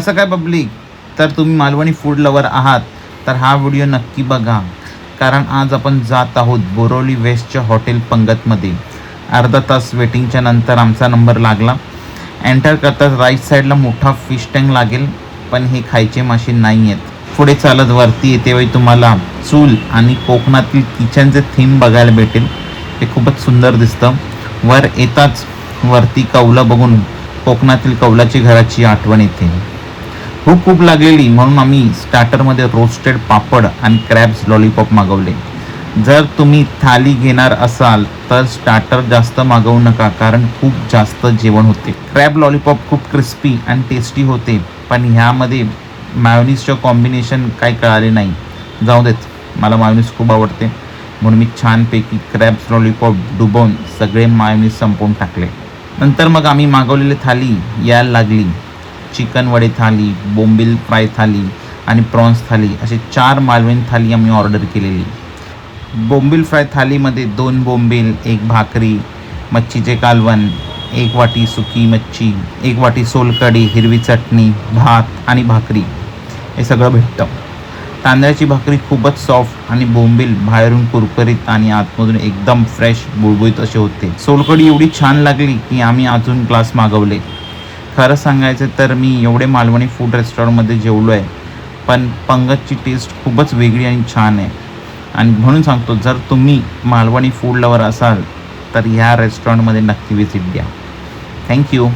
असं काय पब्लिक, तर तुम्ही मालवणी फूड लवर आहात तर हा व्हिडिओ नक्की बघा, कारण आज आपण जात आहोत बोरिवली वेस्टच्या हॉटेल पंगतमध्ये. अर्धा तास वेटिंगच्या नंतर आमचा नंबर लागला. एंटर करताच राईट साईडला मोठा फिश टँक लागेल, पण हे खायचे मासे नाही आहेत. पुढे चालत वरती येतेवेळी तुम्हाला चूल आणि कोकणातील किचनचे थीम बघायला भेटेल. हे खूपच सुंदर दिसतं. वर येताच वरती कौलं बघून कोकणातील कौलाची घराची आठवण येते. खूप लागलेली म्हणून आम्ही स्टार्टरमध्ये रोस्टेड पापड आणि क्रॅब्स लॉलीपॉप मागवले. जर तुम्ही थाली घेणार असाल तर स्टार्टर जास्त मागवू नका, कारण खूप जास्त जेवण होते. क्रॅब लॉलीपॉप खूप क्रिस्पी आणि टेस्टी होते, पण ह्यामध्ये मायोनीजचं कॉम्बिनेशन काही कळाले नाही. जाऊ देत, मला मायोनीज खूप आवडते म्हणून मी छानपैकी क्रॅब्स लॉलीपॉप डुबवून सगळे मायोनीज संपवून टाकले. नंतर मग आम्ही मागवलेली थाली यायला लागली. चिकन वडे थाली, बोंबील फ्राय थाली आणि प्रॉन्स थाली असे 4 मालवणी थाली आम्ही ऑर्डर केलेली. बोंबील फ्राय थालीमध्ये 2 बोंबील, 1 भाकरी, मच्छीचे कालवण, 1 वाटी सुकी मच्छी, 1 वाटी सोलकढी, हिरवी चटणी, भात आणि भाकरी हे सगळं भेटतं. तांदळाची भाकरी खूपच सॉफ्ट आणि बोंबील बाहेरून कुरकुरीत आणि आतमधून एकदम फ्रेश बुळबुळीत असे होते. सोलकढी एवढी छान लागली की आम्ही अजून ग्लास मागवले. खरं सांगायचं तर मी एवढे मालवणी फूड रेस्टॉरंटमध्ये जेवलो आहे, पण पंगतची टेस्ट खूपच वेगळी आणि छान आहे. आणि म्हणून सांगतो, जर तुम्ही मालवणी फूड लवर असाल तर ह्या रेस्टॉरंटमध्ये नक्की व्हिजिट द्या. थँक्यू.